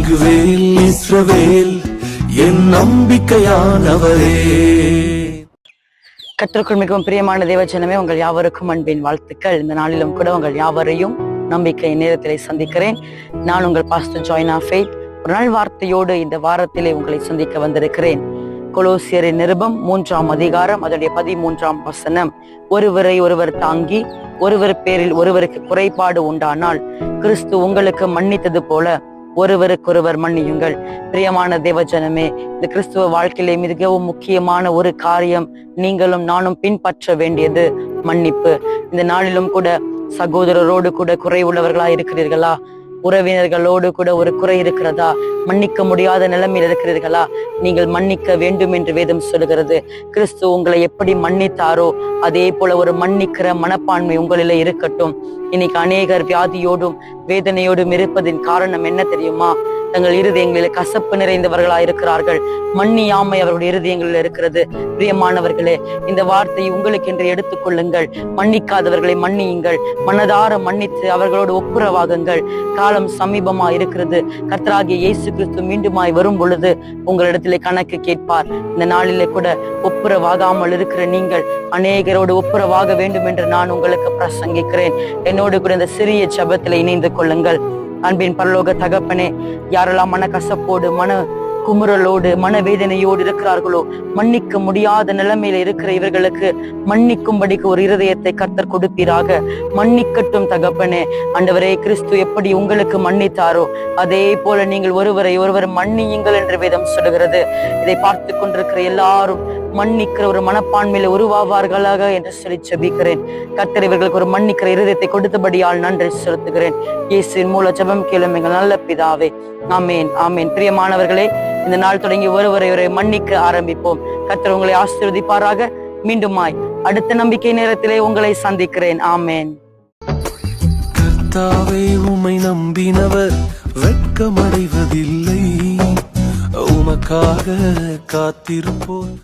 மிகுவேல் இஸ்ரவேல் என் நம்பிக்கையானவரே. கர்த்தருக்குள் மிகவும் பிரியமான தேவஜனமே, உங்கள் யாவருக்கும் அன்பின் வாழ்த்துக்கள். இந்த நாளிலும் கூட உங்கள் யாவரையும் நம்பிக்கை நேரத்திலே சந்திக்கிறேன். நான் உங்கள் பாஸ்டர் ஜாயின் ஆஃப் ஃபெய்த். ஒரு நாள் வார்த்தையோடு இந்த வாரத்திலே உங்களை சந்திக்க வந்திருக்கிறேன். கொலோசியரின் நிருபம் 3ஆம் அதிகாரம் அதனுடைய 13ஆம் வசனம். ஒருவரை ஒருவர் தாங்கி ஒருவர் பேரில் ஒருவருக்கு குறைபாடு உண்டானால் கிறிஸ்து உங்களுக்கு மன்னித்தது போல ஒருவருக்கொருவர் மன்னியுங்கள். பிரியமான தேவஜனமே, இந்த கிறிஸ்துவ வாழ்க்கையிலே மிகவும் முக்கியமான ஒரு காரியம் நீங்களும் நானும் பின்பற்ற வேண்டியது மன்னிப்பு. இந்த நாளிலும் கூட சகோதரரோடு கூட குறை உள்ளவர்களா இருக்கிறீர்களா? உறவினர்களோடு கூட ஒரு குறை இருக்கிறதா? மன்னிக்க முடியாத நிலைமையில் இருக்கிறீர்களா? நீங்கள் மன்னிக்க வேண்டும் என்று வேதம் சொல்லுகிறது. கிறிஸ்து உங்களை எப்படி மன்னித்தாரோ அதே போல ஒரு மன்னிக்கிற மனப்பான்மை உங்களில இருக்கட்டும். இன்னைக்கு அநேகர் வியாதியோடும் வேதனையோடும் இருப்பதின் காரணம் என்ன தெரியுமா? தங்கள் இருதயங்களில் கசப்பு நிறைந்தவர்களா இருக்கிறார்கள். மன்னியாமை அவருடைய இருதயங்களில் இருக்கிறது. பிரியமானவர்களே, இந்த வார்த்தையை உங்களுக்கு என்று எடுத்துக்கொள்ளுங்கள். மன்னிக்காதவர்களை மன்னியுங்கள். மனதார மன்னித்து அவர்களோடு ஒப்புரவாகுங்கள். காலம் சமீபமா இருக்கிறது. கர்த்தராகிய இயேசு கிறிஸ்து மீண்டுமாய் வரும் பொழுது உங்களிடத்திலே கணக்கு கேட்பார். இந்த நாளிலே கூட ஒப்புரவாகாமல் இருக்கிற நீங்கள் அநேகரோடு ஒப்புரவாக வேண்டும் என்று நான் உங்களுக்கு பிரசங்கிக்கிறேன். என்னோடு கூட இந்த சிறிய ஜெபத்திலே இணைந்து கொள்ளுங்கள். அன்பின் பரலோக தகப்பனே, யாரெல்லாம் மன கசப்போடு மன குமுறலோடு மனவேதனையோடு இருக்கிறார்களோ, மன்னிக்க முடியாத நிலைமையில இருக்கிற இவர்களுக்கு மன்னிக்கும்படிக்கு ஒரு இருதயத்தை கர்த்தர் கொடுப்பீராக. மன்னிக்கட்டும் தகப்பனே. ஆண்டவரே, கிறிஸ்து எப்படி உங்களுக்கு மன்னித்தாரோ அதே போல நீங்கள் ஒருவரை ஒருவர் மன்னியுங்கள் என்று வேதம் சொல்லுகிறது. இதை பார்த்து கொண்டிருக்கிற எல்லாரும் மன்னிக்கிற ஒரு மனப்பான்மையில உருவாவார்களாக என்று சொல்லி ஜெபிக்கிறேன். கர்த்தர் இவர்களுக்கு ஒரு மன்னிக்கிற இருதயத்தை கொடுத்தபடியால் நன்றி செலுத்துகிறேன். இயேசுவின் மூல ஜெபம் கேளும் எங்கள் நல்ல பிதாவே. ஆமேன், ஆமேன். பிரியமானவர்களே, இந்த நாள் தொடங்கி ஒருவரை மன்னிக்க ஆரம்பிப்போம். கர்த்தர் உங்களை ஆசீர்வதிப்பாராக. மீண்டுமாய் அடுத்த நம்பிக்கை நேரத்திலே உங்களை சந்திக்கிறேன். ஆமேன். கர்த்தாவே, உம்மை நம்பினவர் வெட்கமடைவதில்லை. உமக்காக காத்திருப்போர்